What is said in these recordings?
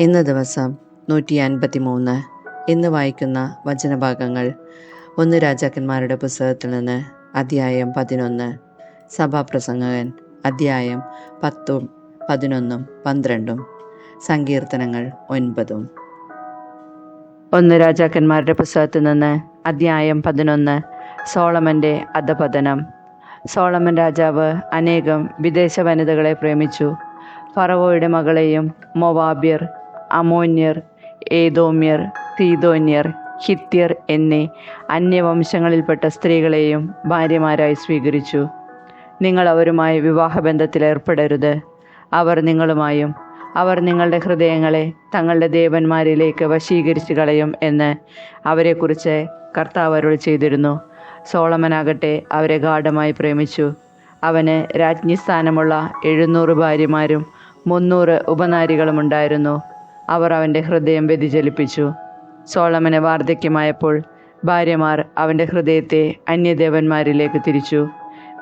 ഇന്ന് ദിവസം 153. ഇന്ന് വായിക്കുന്ന വചനഭാഗങ്ങൾ 1 രാജാക്കന്മാരുടെ പുസ്തകത്തിൽ നിന്ന് അധ്യായം 11. സഭാപ്രസംഗകൻ അധ്യായം 10, 11, 12. സങ്കീർത്തനങ്ങൾ 9. 1 രാജാക്കന്മാരുടെ പുസ്തകത്തിൽ നിന്ന് അധ്യായം 11. സോളമൻ്റെ അധപതനം. സോളമൻ രാജാവ് അനേകം വിദേശ വനിതകളെ പ്രേമിച്ചു. ഫറവോയുടെ മകളെയും മോവാബ്യർ, അമോന്യർ, ഏദോമ്യർ, തീദോന്യർ, ഹിത്യർ എന്നീ അന്യവംശങ്ങളിൽപ്പെട്ട സ്ത്രീകളെയും ഭാര്യമാരായി സ്വീകരിച്ചു. നിങ്ങൾ അവരുമായി വിവാഹബന്ധത്തിലേർപ്പെടരുത്. അവർ നിങ്ങളുമായും അവർ നിങ്ങളുടെ ഹൃദയങ്ങളെ തങ്ങളുടെ ദേവന്മാരിലേക്ക് വശീകരിച്ചു കളയും എന്ന് അവരെക്കുറിച്ച് കർത്താവ് അരുളി ചെയ്തിരുന്നു. സോളമനാകട്ടെ അവരെ ഗാഢമായി പ്രേമിച്ചു. അവന് രാജ്ഞിസ്ഥാനമുള്ള 700 ഭാര്യമാരും 300 ഉപനാരികളുമുണ്ടായിരുന്നു. അവർ അവൻ്റെ ഹൃദയം വ്യതിചലിപ്പിച്ചു. സോളമന് വാർദ്ധക്യമായപ്പോൾ ഭാര്യമാർ അവൻ്റെ ഹൃദയത്തെ അന്യദേവന്മാരിലേക്ക് തിരിച്ചു.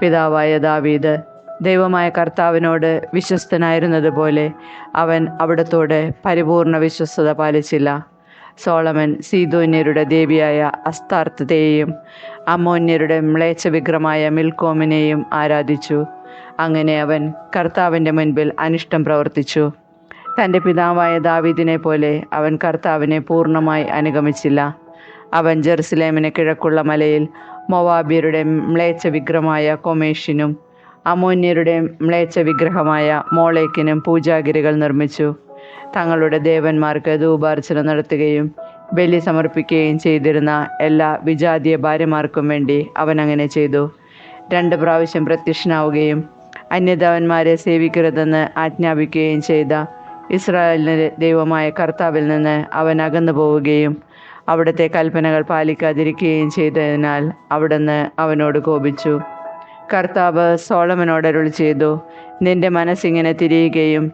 പിതാവായ ദാവീദ് ദൈവമായ കർത്താവിനോട് വിശ്വസ്തനായിരുന്നതുപോലെ അവൻ അവിടത്തോട് പരിപൂർണ വിശ്വസ്തത പാലിച്ചില്ല. സോളമൻ സീദോന്യരുടെ ദേവിയായ അസ്താർത്തയെയും അമ്മോന്യരുടെ മ്ലേച്ഛ വിഗ്രഹമായ മിൽക്കോമിനെയും ആരാധിച്ചു. അങ്ങനെ അവൻ കർത്താവിൻ്റെ മുൻപിൽ അനിഷ്ടം പ്രവർത്തിച്ചു. തൻ്റെ പിതാവായ ദാവീദിനെ പോലെ അവൻ കർത്താവിനെ പൂർണ്ണമായി അനുഗമിച്ചില്ല. അവൻ ജെറുസലേമിന് കിഴക്കുള്ള മലയിൽ മോവാബ്യരുടെ മ്ലേച്ഛ വിഗ്രഹമായ കൊമേഷിനും അമോന്യരുടെ മ്ലേച്ഛ വിഗ്രഹമായ മോളേക്കിനും പൂജാഗിരികൾ നിർമ്മിച്ചു. തങ്ങളുടെ ദേവന്മാർക്ക് ധൂപാർച്ചന നടത്തുകയും ബലി സമർപ്പിക്കുകയും ചെയ്തിരുന്ന എല്ലാ വിജാതീയ ഭാര്യമാർക്കും വേണ്ടി അവൻ അങ്ങനെ ചെയ്തു. 2 പ്രാവശ്യം പ്രത്യക്ഷനാവുകയും അന്യദേവന്മാരെ സേവിക്കരുതെന്ന് ആജ്ഞാപിക്കുകയും ചെയ്ത ഇസ്രായേലിൻ്റെ ദൈവമായ കർത്താവിൽ നിന്ന് അവൻ അകന്നു പോവുകയും അവിടുത്തെ കൽപ്പനകൾ പാലിക്കാതിരിക്കുകയും ചെയ്തതിനാൽ അവിടുന്ന് അവനോട് കോപിച്ചു. കർത്താവ് സോളമനോട് അരുളി ചെയ്തു, നിന്റെ മനസ്സിങ്ങനെ തിരിയുകയും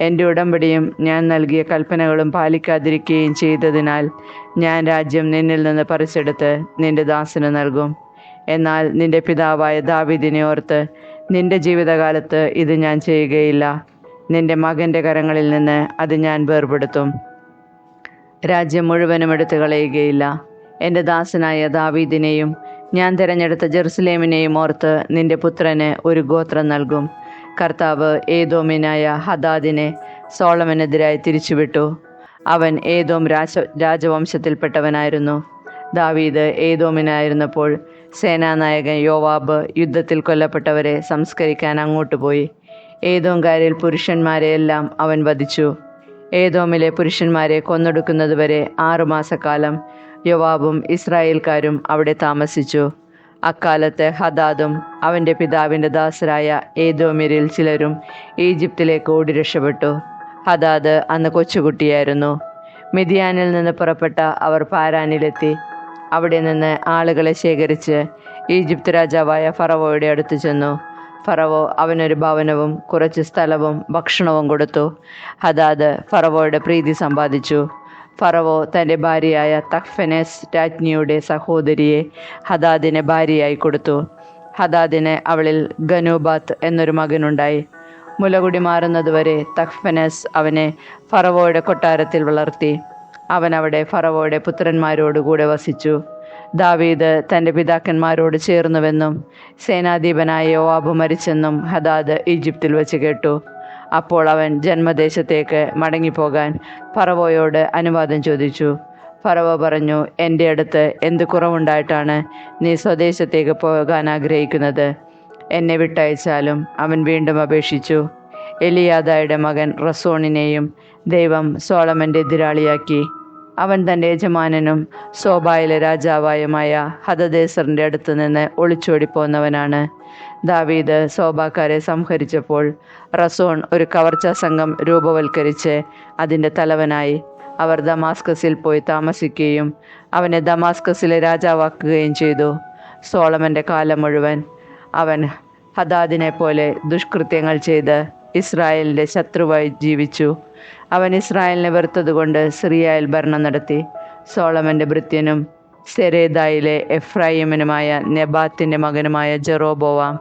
എൻ്റെ ഉടമ്പടിയും ഞാൻ നൽകിയ കൽപ്പനകളും പാലിക്കാതിരിക്കുകയും ചെയ്തതിനാൽ ഞാൻ രാജ്യം നിന്നിൽ നിന്ന് പറിച്ചെടുത്ത് നിന്റെ ദാസന് നൽകും. എന്നാൽ നിന്റെ പിതാവായ ദാവീദിനെ ഓർത്ത് നിന്റെ ജീവിതകാലത്ത് ഇത് ഞാൻ ചെയ്യുകയില്ല. നിന്റെ മകൻ്റെ കരങ്ങളിൽ നിന്ന് അത് ഞാൻ വേർപെടുത്തും. രാജ്യം മുഴുവനും എടുത്തു കളയുകയില്ല. എൻ്റെ ദാസനായ ദാവീദിനെയും ഞാൻ തിരഞ്ഞെടുത്ത ജെറുസലേമിനെയും ഓർത്ത് നിന്റെ പുത്രന് ഒരു ഗോത്രം നൽകും. കർത്താവ് ഏദോമിനായ ഹദാദിനെ സോളമനെതിരായി തിരിച്ചുവിട്ടു. അവൻ ഏദോം രാജവംശത്തിൽപ്പെട്ടവനായിരുന്നു. ദാവീദ് ഏദോമിനായിരുന്നപ്പോൾ സേനാനായകൻ യോവാബ് യുദ്ധത്തിൽ കൊല്ലപ്പെട്ടവരെ സംസ്കരിക്കാൻ അങ്ങോട്ട് പോയി. ഏദോംകാരിൽ പുരുഷന്മാരെയെല്ലാം അവൻ വധിച്ചു. ഏദോമിലെ പുരുഷന്മാരെ കൊന്നൊടുക്കുന്നതുവരെ 6 മാസക്കാലം യോവാബും ഇസ്രായേൽക്കാരും അവിടെ താമസിച്ചു. അക്കാലത്ത് ഹദാദും അവൻ്റെ പിതാവിൻ്റെ ദാസരായ ഏദോമ്യരിൽ ചിലരും ഈജിപ്തിലേക്ക് ഓടി രക്ഷപ്പെട്ടു. ഹദാദ് അന്ന് കൊച്ചുകുട്ടിയായിരുന്നു. മിദ്യാനിൽ നിന്ന് പുറപ്പെട്ട അവർ പാരാനിലെത്തി. അവിടെ നിന്ന് ആളുകളെ ശേഖരിച്ച് ഈജിപ്ത് രാജാവായ ഫറവോയുടെ അടുത്ത് ചെന്നു. ഫറവോ അവനൊരു ഭവനവും കുറച്ച് സ്ഥലവും ഭക്ഷണവും കൊടുത്തു. ഹദാദ് ഫറവോയുടെ പ്രീതി സമ്പാദിച്ചു. ഫറവോ തൻ്റെ ഭാര്യയായ തഹ്ഫെനേസ് രാജ്ഞിയുടെ സഹോദരിയെ ഹദാദിന് ഭാര്യയായി കൊടുത്തു. ഹദാദിന് അവളിൽ ഗനൂബാത്ത് എന്നൊരു മകനുണ്ടായി. മുലകുടി മാറുന്നതുവരെ തഹ്ഫെനേസ് അവനെ ഫറവോയുടെ കൊട്ടാരത്തിൽ വളർത്തി. അവൻ അവിടെ ഫറവോയുടെ പുത്രന്മാരോടുകൂടെ വസിച്ചു. ദാവീദ് തൻ്റെ പിതാക്കന്മാരോട് ചേർന്നുവെന്നും സേനാധിപനായ യോവാബ് മരിച്ചെന്നും ഹദാദ് ഈജിപ്തിൽ വെച്ച് കേട്ടു. അപ്പോൾ അവൻ ജന്മദേശത്തേക്ക് മടങ്ങിപ്പോകാൻ ഫറവോയോട് അനുവാദം ചോദിച്ചു. ഫറവോ പറഞ്ഞു, എൻ്റെ അടുത്ത് എന്ത് കുറവുണ്ടായിട്ടാണ് നീ സ്വദേശത്തേക്ക് പോകാൻ ആഗ്രഹിക്കുന്നത്? എന്നെ വിട്ടയച്ചാലും. അവൻ വീണ്ടും അപേക്ഷിച്ചു. എലിയാദയുടെ മകൻ റസോണിനെയും ദൈവം സോളമൻ്റെ എതിരാളിയാക്കി. അവൻ തൻ്റെ യജമാനനും സോബായിലെ രാജാവായുമായ ഹദദേസറിൻ്റെ അടുത്ത് നിന്ന് ഒളിച്ചോടിപ്പോന്നവനാണ്. ദാവീദ് സോബാക്കാരെ സംഹരിച്ചപ്പോൾ റസോൺ ഒരു കവർച്ചാ സംഘം രൂപവൽക്കരിച്ച് അതിൻ്റെ തലവനായി. അവർ ദമാസ്കസിൽ പോയി താമസിക്കുകയും അവനെ ദമാസ്കസിലെ രാജാവാക്കുകയും ചെയ്തു. സോളമൻ്റെ കാലം മുഴുവൻ അവൻ ഹദാദിനെ പോലെ ദുഷ്കൃത്യങ്ങൾ ചെയ്ത് ഇസ്രായേലിൻ്റെ ശത്രുവായി ജീവിച്ചു. അവൻ ഇസ്രായേലിനെ വെറുത്തതുകൊണ്ട് സിറിയയിൽ ഭരണം നടത്തി. സോളമൻ്റെ ഭൃത്യനും സെരേദായിലെ എഫ്രായിമിനുമായ നെബാത്തിൻ്റെ മകനുമായ ജെറോബോവാം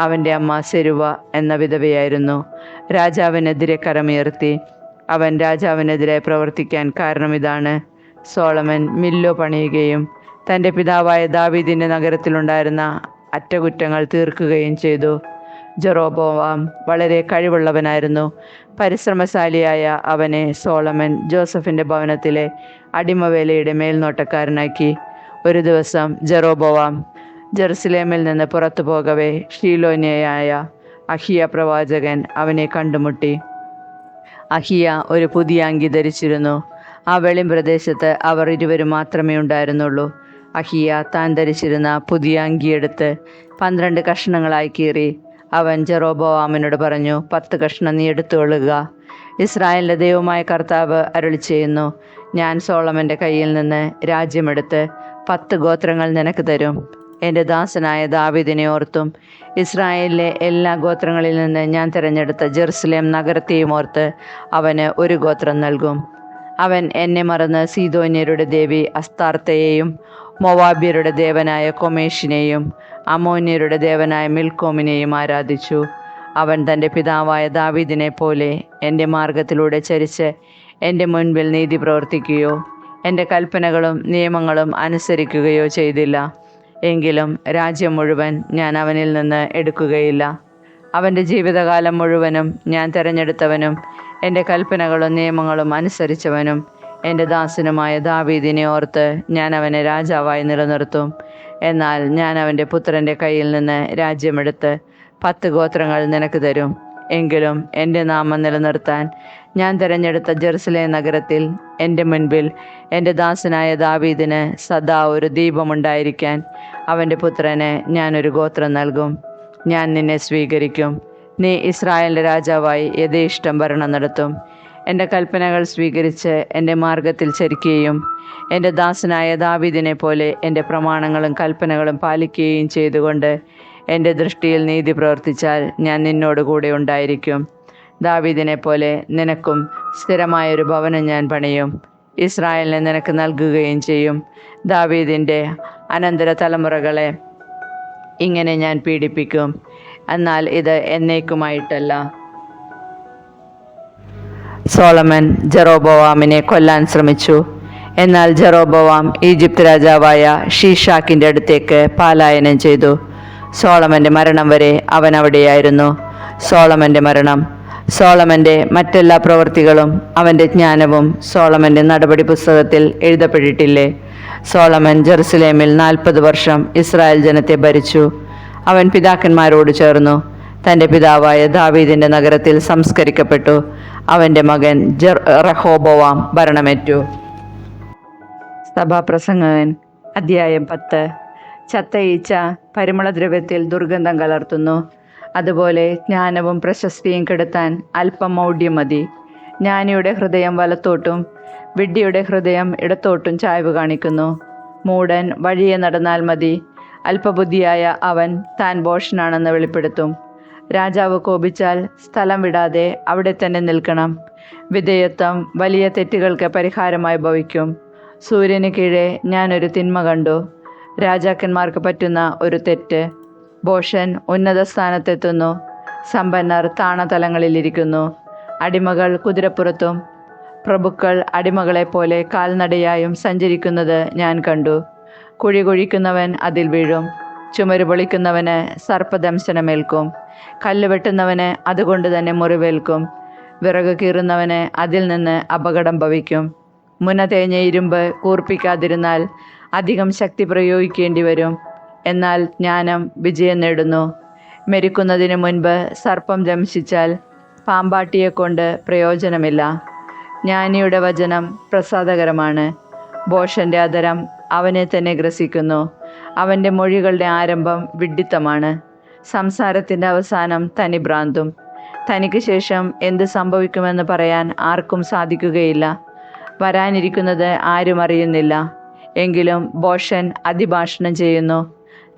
അവൻ്റെ അമ്മ സെരുവ എന്ന വിധവയായിരുന്നു. രാജാവിനെതിരെ കരമുയർത്തി അവൻ രാജാവിനെതിരെ പ്രവർത്തിക്കാൻ കാരണം ഇതാണ്. സോളമൻ മില്ലോ പണിയുകയും തൻ്റെ പിതാവായ ദാവീദിൻ്റെ നഗരത്തിലുണ്ടായിരുന്ന അറ്റകുറ്റങ്ങൾ തീർക്കുകയും ചെയ്തു. ജെറോബോവാം വളരെ കഴിവുള്ളവനായിരുന്നു. പരിശ്രമശാലിയായ അവനെ സോളമൻ ജോസഫിൻ്റെ ഭവനത്തിലെ അടിമവേലയുടെ മേൽനോട്ടക്കാരനാക്കി. ഒരു ദിവസം ജെറോബോവാം ജെറുസലേമിൽ നിന്ന് പുറത്തു പോകവേ ഷീലോന്യയായ അഹിയ പ്രവാചകൻ അവനെ കണ്ടുമുട്ടി. അഹിയ ഒരു പുതിയ അങ്കി ധരിച്ചിരുന്നു. ആ വെളിം പ്രദേശത്ത് അവർ ഇരുവരും മാത്രമേ ഉണ്ടായിരുന്നുള്ളൂ. അഹിയ താൻ ധരിച്ചിരുന്ന പുതിയ അങ്കിയെടുത്ത് 12 കഷ്ണങ്ങളായി കീറി. അവൻ ജെറോബോവാമിനോട് പറഞ്ഞു, 10 കഷ്ണം നീ എടുത്തുകൊള്ളുക. ഇസ്രായേലിൻ്റെ ദൈവമായ കർത്താവ് അരുളി ചെയ്യുന്നു, ഞാൻ സോളമൻ്റെ കയ്യിൽ നിന്ന് രാജ്യമെടുത്ത് 10 ഗോത്രങ്ങൾ നിനക്ക് തരും. എൻ്റെ ദാസനായ ദാവീദിനെ ഓർത്തും ഇസ്രായേലിലെ എല്ലാ ഗോത്രങ്ങളിൽ നിന്ന് ഞാൻ തിരഞ്ഞെടുത്ത ജെറുസലേം നഗരത്തെയും ഓർത്ത് അവന് ഒരു ഗോത്രം നൽകും. അവൻ എന്നെ മറന്ന് സീദോന്യരുടെ ദേവി അസ്താർത്തയെയും മൊവാബ്യരുടെ ദേവനായ കൊമേഷിനെയും അമോന്യരുടെ ദേവനായ മിൽക്കോമിനെയും ആരാധിച്ചു. അവൻ തൻ്റെ പിതാവായ ദാവീദിനെ പോലെ എൻ്റെ മാർഗത്തിലൂടെ ചരിച്ച് എൻ്റെ മുൻപിൽ നീതി പ്രവർത്തിക്കുകയോ എൻ്റെ കൽപ്പനകളും നിയമങ്ങളും അനുസരിക്കുകയോ ചെയ്തില്ല. എങ്കിലും രാജ്യം മുഴുവൻ ഞാൻ അവനിൽ നിന്ന് എടുക്കുകയില്ല. അവൻ്റെ ജീവിതകാലം മുഴുവനും ഞാൻ തിരഞ്ഞെടുത്തവനും എൻ്റെ കൽപ്പനകളും നിയമങ്ങളും അനുസരിച്ചവനും എൻ്റെ ദാസനുമായ ദാവീദിനെ ഓർത്ത് ഞാൻ അവനെ രാജാവായി നിലനിർത്തും. എന്നാൽ ഞാൻ അവൻ്റെ പുത്രൻ്റെ കയ്യിൽ നിന്ന് രാജ്യമെടുത്ത് 10 ഗോത്രങ്ങൾ നിനക്ക് തരും. എങ്കിലും എൻ്റെ നാമം നിലനിർത്താൻ ഞാൻ തിരഞ്ഞെടുത്ത ജെറുസലേം നഗരത്തിൽ എൻ്റെ മുൻപിൽ എൻ്റെ ദാസനായ ദാവീദിന് സദാ ഒരു ദീപമുണ്ടായിരിക്കാൻ അവൻ്റെ പുത്രന് ഞാനൊരു ഗോത്രം നൽകും. ഞാൻ നിന്നെ സ്വീകരിക്കും. നീ ഇസ്രായേലിൻ്റെ രാജാവായി യഥേഷ്ടം ഭരണം നടത്തും. എൻ്റെ കൽപ്പനകൾ സ്വീകരിച്ച് എൻ്റെ മാർഗത്തിൽ ചരിക്കുകയും എൻ്റെ ദാസനായ ദാവീദിനെ പോലെ എൻ്റെ പ്രമാണങ്ങളും കൽപ്പനകളും പാലിക്കുകയും ചെയ്തുകൊണ്ട് എൻ്റെ ദൃഷ്ടിയിൽ നീതി പ്രവർത്തിച്ചാൽ ഞാൻ നിന്നോട് കൂടെ ഉണ്ടായിരിക്കും. ദാവീദിനെ പോലെ നിനക്കും സ്ഥിരമായൊരു ഭവനം ഞാൻ പണിയും. ഇസ്രായേലിനെ നിനക്ക് നൽകുകയും ചെയ്യും. ദാവീദിൻ്റെ അനന്തര തലമുറകളെ ഇങ്ങനെ ഞാൻ പീഡിപ്പിക്കും. എന്നാൽ ഇത് എന്നേക്കുമായിട്ടല്ല. സോളമൻ ജെറോബോവാമിനെ കൊല്ലാൻ ശ്രമിച്ചു. എന്നാൽ ജെറോബോവാം ഈജിപ്ത് രാജാവായ ഷീഷാക്കിൻ്റെ അടുത്തേക്ക് പലായനം ചെയ്തു. സോളമൻ്റെ മരണം വരെ അവൻ അവിടെയായിരുന്നു. സോളമൻ്റെ മരണം. സോളമൻ്റെ മറ്റെല്ലാ പ്രവൃത്തികളും അവൻ്റെ ജ്ഞാനവും സോളമൻ്റെ നടപടി പുസ്തകത്തിൽ എഴുതപ്പെട്ടിട്ടില്ലേ? സോളമൻ ജെറുസലേമിൽ 40 വർഷം ഇസ്രായേൽ ജനത്തെ ഭരിച്ചു. അവൻ പിതാക്കന്മാരോട് ചേർന്നു തൻ്റെ പിതാവായ ദാവീദിൻ്റെ നഗരത്തിൽ സംസ്കരിക്കപ്പെട്ടു. അവൻ്റെ മകൻ റഹോബോവാം ഭരണമേറ്റു. സഭാപ്രസംഗകൻ അധ്യായം 10. ചത്ത ഈച്ച പരിമളദ്രവ്യത്തിൽ ദുർഗന്ധം കലർത്തുന്നു. അതുപോലെ ജ്ഞാനവും പ്രശസ്തിയും കെടുത്താൻ അല്പം മൗഢ്യം മതി. ജ്ഞാനിയുടെ ഹൃദയം വലത്തോട്ടും വിഡ്ഢിയുടെ ഹൃദയം ഇടത്തോട്ടും ചായ്വ് കാണിക്കുന്നു. മൂഢൻ വഴിയെ നടന്നാൽ മതി. അല്പബുദ്ധിയായ അവൻ താൻ ഭോഷനാണെന്ന് വെളിപ്പെടുത്തും. രാജാവ് കോപിച്ചാൽ സ്ഥലം വിടാതെ അവിടെ തന്നെ നിൽക്കണം. വിധേയത്വം വലിയ തെറ്റുകൾക്ക് പരിഹാരമായി ഭവിക്കും. സൂര്യന് കീഴെ ഞാനൊരു തിന്മ കണ്ടു. രാജാക്കന്മാർക്ക് പറ്റുന്ന ഒരു തെറ്റ്. ഭോഷൻ ഉന്നത സ്ഥാനത്തെത്തുന്നു. സമ്പന്നർ താണതലങ്ങളിലിരിക്കുന്നു. അടിമകൾ കുതിരപ്പുറത്തും പ്രഭുക്കൾ അടിമകളെപ്പോലെ കാൽനടയായും സഞ്ചരിക്കുന്നത് ഞാൻ കണ്ടു. കുഴി കുഴിക്കുന്നവൻ അതിൽ വീഴും. ചുമര് പൊളിക്കുന്നവന് സർപ്പദംശനമേൽക്കും. കല്ല് വെട്ടുന്നവന് അതുകൊണ്ട് തന്നെ മുറിവേൽക്കും. വിറക് കീറുന്നവന് അതിൽ നിന്ന് അപകടം ഭവിക്കും. മുന തേഞ്ഞ ഇരുമ്പ് കൂർപ്പിക്കാതിരുന്നാൽ അധികം ശക്തി പ്രയോഗിക്കേണ്ടി വരും. എന്നാൽ ജ്ഞാനം വിജയം നേടുന്നു. മെരിക്കുന്നതിന് മുൻപ് സർപ്പം ദംശിച്ചാൽ പാമ്പാട്ടിയെക്കൊണ്ട് പ്രയോജനമില്ല. ജ്ഞാനിയുടെ വചനം പ്രസാദകരമാണ്. ഭോഷൻ്റെ അധരം അവനെ തന്നെ ഗ്രസിക്കുന്നു. അവൻ്റെ മൊഴികളുടെ ആരംഭം വിഡ്ഢിത്തമാണ്. സംസാരത്തിൻ്റെ അവസാനം തനിഭ്രാന്തും. തനിക്ക് ശേഷം എന്ത് സംഭവിക്കുമെന്ന് പറയാൻ ആർക്കും സാധിക്കുകയില്ല. വരാനിരിക്കുന്നത് ആരും അറിയുന്നില്ല. എങ്കിലും ഭോഷൻ അതിഭാഷണം ചെയ്യുന്നു.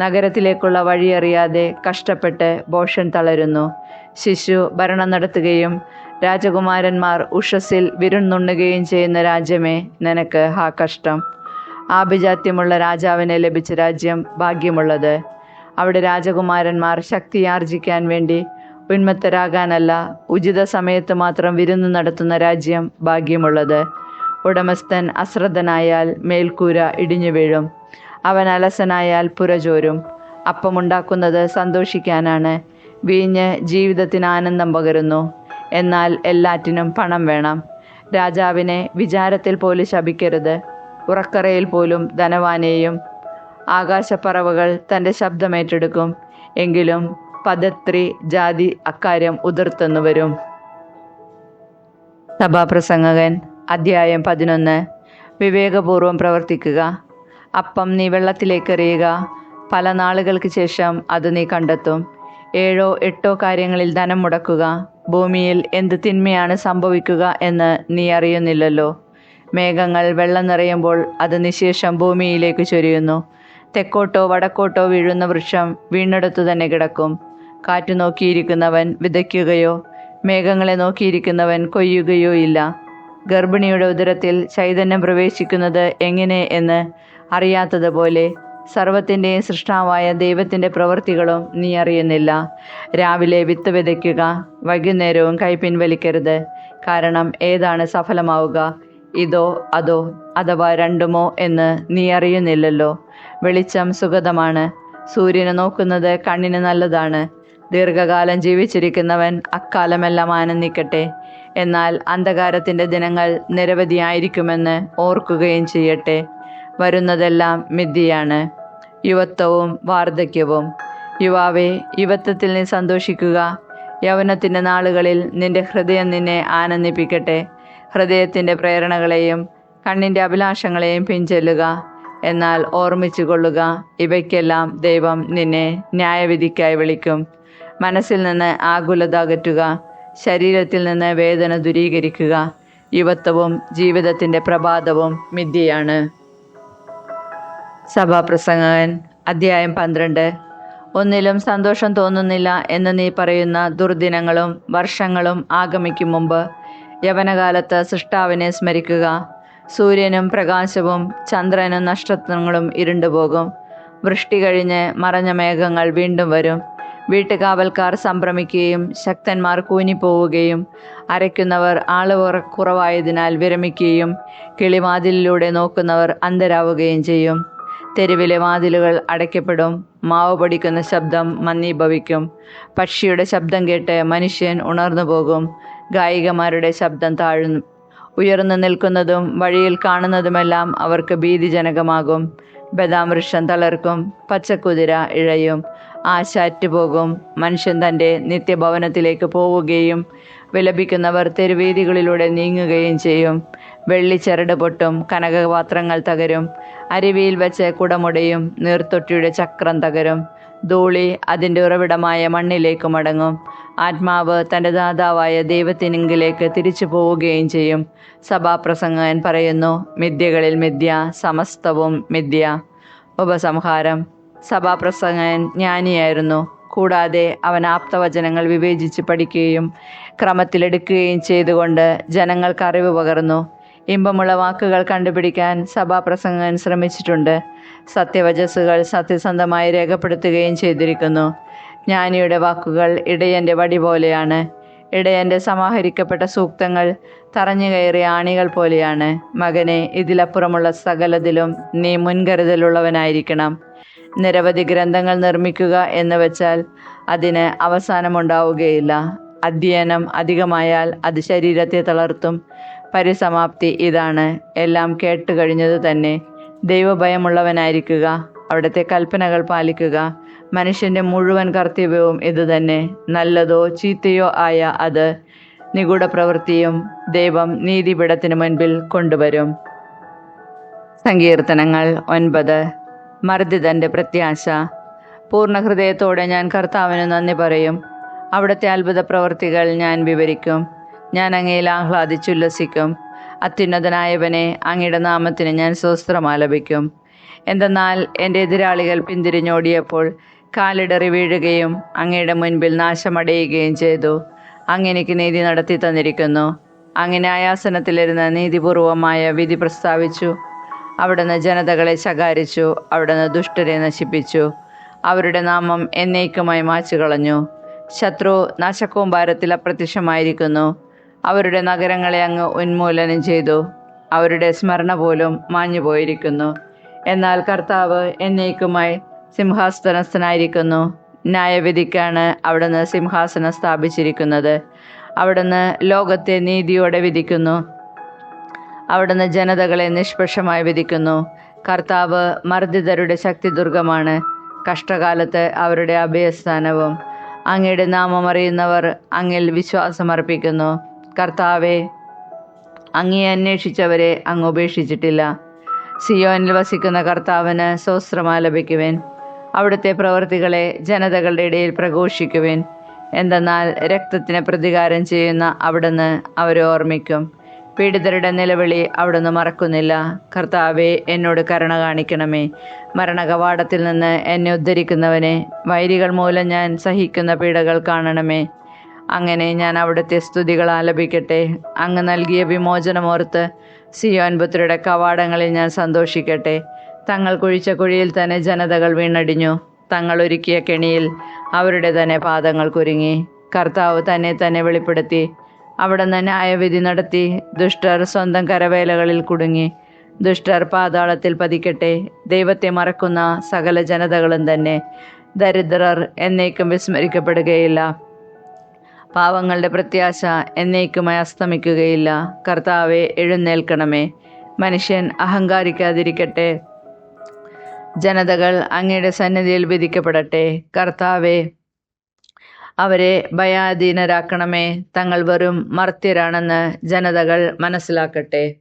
നഗരത്തിലേക്കുള്ള വഴിയറിയാതെ കഷ്ടപ്പെട്ട് ഭോഷൻ തളരുന്നു. ശിശു ഭരണം നടത്തുകയും രാജകുമാരന്മാർ ഉഷസ്സിൽ വിരുന്നുണ്ണുകയും ചെയ്യുന്ന രാജ്യമേ, നിനക്ക് ഹാ കഷ്ടം. ആഭിജാത്യമുള്ള രാജാവിനെ ലഭിച്ച രാജ്യം ഭാഗ്യമുള്ളത്. അവിടെ രാജകുമാരന്മാർ ശക്തിയാർജിക്കാൻ വേണ്ടി ഉന്മത്തരാകാനല്ല, ഉചിത സമയത്ത് മാത്രം വിരുന്ന് നടത്തുന്ന രാജ്യം ഭാഗ്യമുള്ളത്. ഉടമസ്ഥൻ അശ്രദ്ധനായാൽ മേൽക്കൂര ഇടിഞ്ഞു വീഴും. അവൻ അലസനായാൽ പുരചോരും. അപ്പമുണ്ടാക്കുന്നത് സന്തോഷിക്കാനാണ്, വീഞ്ഞ് ജീവിതത്തിന് ആനന്ദം പകരുന്നു. എന്നാൽ എല്ലാറ്റിനും പണം വേണം. രാജാവിനെ വിചാരത്തിൽ പോലും ശപിക്കരുത്, ഉറക്കറയിൽ പോലും ധനവാനെയും. ആകാശപ്പറവകൾ തൻ്റെ ശബ്ദമേറ്റെടുക്കും, എങ്കിലും പദത്രി ജാതി അക്കാര്യം ഉതിർത്തെന്നു വരും. സഭാപ്രസംഗകൻ അധ്യായം 11. വിവേകപൂർവം പ്രവർത്തിക്കുക. അപ്പം നീ വെള്ളത്തിലേക്കെറിയുക, പല നാളുകൾക്ക് ശേഷം അത് നീ കണ്ടെത്തും. 7 8 കാര്യങ്ങളിൽ ധനം മുടക്കുക. ഭൂമിയിൽ എന്ത് തിന്മയാണ് സംഭവിക്കുക എന്ന് നീ അറിയുന്നില്ലല്ലോ. മേഘങ്ങൾ വെള്ളം നിറയുമ്പോൾ അത് നിശേഷം ഭൂമിയിലേക്ക് ചൊരിയുന്നു. തെക്കോട്ടോ വടക്കോട്ടോ വീഴുന്ന വൃക്ഷം വീണെടുത്തു തന്നെ കിടക്കും. കാറ്റു നോക്കിയിരിക്കുന്നവൻ വിതയ്ക്കുകയോ മേഘങ്ങളെ നോക്കിയിരിക്കുന്നവൻ കൊയ്യുകയോ ഇല്ല. ഗർഭിണിയുടെ ഉദരത്തിൽ ചൈതന്യം പ്രവേശിക്കുന്നത് എങ്ങനെ എന്ന് അറിയാത്തതുപോലെ സർവത്തിൻ്റെയും സൃഷ്ടാവായ ദൈവത്തിൻ്റെ പ്രവൃത്തികളും നീ അറിയുന്നില്ല. രാവിലെ വിത്ത് വിതയ്ക്കുക, വൈകുന്നേരവും കൈ പിൻവലിക്കരുത്. കാരണം ഏതാണ് സഫലമാവുക, ഇതോ അതോ അഥവാ രണ്ടുമോ എന്ന് നീ അറിയുന്നില്ലല്ലോ. വെളിച്ചം സുഗതമാണ്, സൂര്യനെ നോക്കുന്നത് കണ്ണിന് നല്ലതാണ്. ദീർഘകാലം ജീവിച്ചിരിക്കുന്നവൻ അക്കാലമെല്ലാം ആനന്ദിക്കട്ടെ. എന്നാൽ അന്ധകാരത്തിൻ്റെ ദിനങ്ങൾ നിരവധിയായിരിക്കുമെന്ന് ഓർക്കുകയും ചെയ്യട്ടെ. വരുന്നതെല്ലാം മിഥ്യയാണ്, യുവത്വവും വാർദ്ധക്യവും. യുവാവേ, യുവത്വത്തിൽ നീ സന്തോഷിക്കുക. യൗവനത്തിൻ്റെ നാളുകളിൽ നിന്റെ ഹൃദയം നിന്നെ ആനന്ദിപ്പിക്കട്ടെ. ഹൃദയത്തിൻ്റെ പ്രേരണകളെയും കണ്ണിൻ്റെ അഭിലാഷങ്ങളെയും പിൻചെല്ലുക. എന്നാൽ ഓർമ്മിച്ചു കൊള്ളുക, ഇവയ്ക്കെല്ലാം ദൈവം നിന്നെ ന്യായവിധിക്കായി വിളിക്കും. മനസ്സിൽ നിന്ന് ആകുലത അകറ്റുക, ശരീരത്തിൽ നിന്ന് വേദന ദൂരീകരിക്കുക. യുവത്വവും ജീവിതത്തിൻ്റെ പ്രഭാതവും മിഥ്യയാണ്. സഭാപ്രസംഗകൻ അധ്യായം 12. ഒന്നിലും സന്തോഷം തോന്നുന്നില്ല എന്ന് നീ പറയുന്ന ദുർദിനങ്ങളും വർഷങ്ങളും ആഗമിക്കും മുമ്പ് യവനകാലത്ത് സൃഷ്ടാവിനെ സ്മരിക്കുക. സൂര്യനും പ്രകാശവും ചന്ദ്രനും നക്ഷത്രങ്ങളും ഇരുണ്ടുപോകും. വൃഷ്ടി കഴിഞ്ഞ് മറഞ്ഞ മേഘങ്ങൾ വീണ്ടും വരും. വീട്ടുകാവൽക്കാർ സംഭ്രമിക്കുകയും ശക്തന്മാർ കൂനിപ്പോവുകയും അരയ്ക്കുന്നവർ കുറവായതിനാൽ വിരമിക്കുകയും കിളിവാതിലിലൂടെ നോക്കുന്നവർ അന്ധരാവുകയും ചെയ്യും. തെരുവിലെ വാതിലുകൾ അടയ്ക്കപ്പെടും. മാവ് പൊടിക്കുന്ന ശബ്ദം മന്ദീഭവിക്കും. പക്ഷിയുടെ ശബ്ദം കേട്ട് മനുഷ്യൻ ഉണർന്നു പോകും. ഗായികമാരുടെ ശബ്ദം താഴും. ഉയർന്നു നിൽക്കുന്നതും വഴിയിൽ കാണുന്നതുമെല്ലാം അവർക്ക് ഭീതിജനകമാകും. ബദാം വൃക്ഷം തളർക്കും, പച്ചക്കുതിര ഇഴയും, ആശ അറ്റുപോകും. മനുഷ്യൻ തൻ്റെ നിത്യഭവനത്തിലേക്ക് പോവുകയും വിലപിക്കുന്നവർ തെരുവീതികളിലൂടെ നീങ്ങുകയും ചെയ്യും. വെള്ളിച്ചരട് പൊട്ടും, കനകപാത്രങ്ങൾ തകരും, അരുവിയിൽ വെച്ച് കുടമുടയും, നീർത്തൊട്ടിയുടെ ചക്രം തകരും. ധൂളി അതിൻ്റെ ഉറവിടമായ മണ്ണിലേക്ക് മടങ്ങും. ആത്മാവ് തൻ്റെ ദാതാവായ ദൈവത്തിനെങ്കിലേക്ക് തിരിച്ചു പോവുകയും ചെയ്യും. സഭാപ്രസംഗകൻ പറയുന്നു, മിഥ്യകളിൽ മിഥ്യ, സമസ്തവും മിഥ്യ. ഉപസംഹാരം. സഭാപ്രസംഗകൻ ജ്ഞാനിയായിരുന്നു. കൂടാതെ അവൻ ആപ്തവചനങ്ങൾ വിവേചിച്ച് പഠിക്കുകയും ക്രമത്തിലെടുക്കുകയും ചെയ്തുകൊണ്ട് ജനങ്ങൾക്ക് അറിവ് പകർന്നു. ഇമ്പമുള്ള വാക്കുകൾ കണ്ടുപിടിക്കാൻ സഭാപ്രസംഗകൻ ശ്രമിച്ചിട്ടുണ്ട്. സത്യവചസ്സുകൾ സത്യസന്ധമായി രേഖപ്പെടുത്തുകയും ചെയ്തിരിക്കുന്നു. ജ്ഞാനിയുടെ വാക്കുകൾ ഇടയൻ്റെ വടി പോലെയാണ്. ഇടയൻ്റെ സമാഹരിക്കപ്പെട്ട സൂക്തങ്ങൾ തറഞ്ഞു കയറിയ ആണികൾ പോലെയാണ്. മകനെ, ഇതിലപ്പുറമുള്ള സകലതിലും നീ മുൻകരുതലുള്ളവനായിരിക്കണം. നിരവധി ഗ്രന്ഥങ്ങൾ നിർമ്മിക്കുക എന്ന് വെച്ചാൽ അതിന് അവസാനമുണ്ടാവുകയില്ല. അധ്യയനം അധികമായാൽ അത് ശരീരത്തെ തളർത്തും. പരിസമാപ്തി ഇതാണ്, എല്ലാം കേട്ട് കഴിഞ്ഞത് തന്നെ. ദൈവഭയമുള്ളവനായിരിക്കുക, അവിടുത്തെ കൽപ്പനകൾ പാലിക്കുക. മനുഷ്യൻ്റെ മുഴുവൻ കർത്തവ്യവും ഇതുതന്നെ. നല്ലതോ ചീത്തയോ ആയ അത് നിഗൂഢ പ്രവൃത്തിയും ദൈവം നീതിപീഠത്തിന് മുൻപിൽ കൊണ്ടുവരും. സങ്കീർത്തനങ്ങൾ 9. മർദ്ദിതൻ്റെ പ്രത്യാശ. പൂർണ്ണ ഹൃദയത്തോടെ ഞാൻ കർത്താവിന് നന്ദി പറയും. അവിടുത്തെ അത്ഭുത പ്രവൃത്തികൾ ഞാൻ വിവരിക്കും. ഞാൻ അങ്ങയിൽ ആഹ്ലാദിച്ചുല്ലസിക്കും. അത്യുന്നതനായവനെ, അങ്ങയുടെ നാമത്തിന് ഞാൻ സ്വസ്ത്രമാലപിക്കും. എന്തെന്നാൽ എൻ്റെ എതിരാളികൾ പിന്തിരിഞ്ഞോടിയപ്പോൾ കാലിടറി വീഴുകയും അങ്ങയുടെ മുൻപിൽ നാശമടയുകയും ചെയ്തു. അങ്ങെനിക്ക് നീതി നടത്തി തന്നിരിക്കുന്നു. അങ്ങനെ ആയാസനത്തിലിരുന്ന് നീതിപൂർവമായ വിധി പ്രസ്താവിച്ചു. അവിടുന്ന് ജനതകളെ ശകാരിച്ചു. അവിടുന്ന് ദുഷ്ടരെ നശിപ്പിച്ചു. അവരുടെ നാമം എന്നേക്കുമായി മാച്ചു കളഞ്ഞു. ശത്രു നാശകൂമ്പാരത്തിൽ അപ്രത്യക്ഷമായിരിക്കുന്നു. അവരുടെ നഗരങ്ങളെ അങ്ങ് ഉന്മൂലനം ചെയ്തു. അവരുടെ സ്മരണ പോലും മാഞ്ഞുപോയിരിക്കുന്നു. എന്നാൽ കർത്താവ് എന്നേക്കുമായി സിംഹാസനസ്ഥനായിരിക്കുന്നു. ന്യായവിധിക്കാണ് അവിടുന്ന് സിംഹാസനം സ്ഥാപിച്ചിരിക്കുന്നത്. അവിടുന്ന് ലോകത്തെ നീതിയോടെ വിധിക്കുന്നു. അവിടുന്ന് ജനതകളെ നിഷ്പക്ഷമായി വിധിക്കുന്നു. കർത്താവ് മർദ്ദിതരുടെ ശക്തിദുർഗമാണ്, കഷ്ടകാലത്ത് അവരുടെ അഭയസ്ഥാനവും. അങ്ങയുടെ നാമം അറിയുന്നവർ അങ്ങിൽ വിശ്വാസമർപ്പിക്കുന്നു. കർത്താവെ, അങ്ങയെ അന്വേഷിച്ചവരെ അങ്ങ് ഉപേക്ഷിച്ചിട്ടില്ല. സിയോനിൽ വസിക്കുന്ന കർത്താവിന് സ്വസ്ത്രമാലപിക്കുവിൻ. അവിടുത്തെ പ്രവൃത്തികളെ ജനതകളുടെ ഇടയിൽ പ്രഘോഷിക്കുവിൻ. എന്തെന്നാൽ രക്തത്തിന് പ്രതികാരം ചെയ്യുന്ന അവിടുന്ന് അവരെ ഓർമ്മിക്കും. പീഡിതരുടെ നിലവിളി അവിടുന്ന് മറക്കുന്നില്ല. കർത്താവെ, എന്നോട് കരുണ കാണിക്കണമേ. മരണകവാടത്തിൽ നിന്ന് എന്നെ ഉദ്ധരിക്കുന്നവനെ, വൈരികൾ മൂലം ഞാൻ സഹിക്കുന്ന പീഡകൾ കാണണമേ. അങ്ങനെ ഞാൻ അവിടുത്തെ സ്തുതികൾ ആലപിക്കട്ടെ. അങ്ങ് നൽകിയ വിമോചനമോർത്ത് സിയോൻ പുത്രിയുടെ കവാടങ്ങളിൽ ഞാൻ സന്തോഷിക്കട്ടെ. തങ്ങൾ കുഴിച്ച കുഴിയിൽ തന്നെ ജനതകൾ വീണടിഞ്ഞു. തങ്ങൾ ഒരുക്കിയ കെണിയിൽ അവരുടെ തന്നെ പാദങ്ങൾ കുരുങ്ങി. കർത്താവ് തന്നെ വെളിപ്പെടുത്തി. അവിടുന്ന് ന്യായവിധി നടത്തി. ദുഷ്ടർ സ്വന്തം കരവേലകളിൽ കുടുങ്ങി. ദുഷ്ടർ പാതാളത്തിൽ പതിക്കട്ടെ. ദൈവത്തെ മറക്കുന്ന സകല ജനതകളും തന്നെ. ദരിദ്രർ എന്നേക്കും വിസ്മരിക്കപ്പെടുകയില്ല. പാവങ്ങളുടെ പ്രത്യാശ എന്നേക്കുമായി അസ്തമിക്കുകയില്ല. കർത്താവെ, എഴുന്നേൽക്കണമേ. മനുഷ്യൻ അഹങ്കാരിക്കാതിരിക്കട്ടെ. ജനതകൾ അങ്ങയുടെ സന്നിധിയിൽ വിധിക്കപ്പെടട്ടെ. കർത്താവെ, അവരെ ഭയാധീനരാക്കണമേ. തങ്ങൾ വെറും മർത്യരാണെന്ന് ജനതകൾ മനസ്സിലാക്കട്ടെ.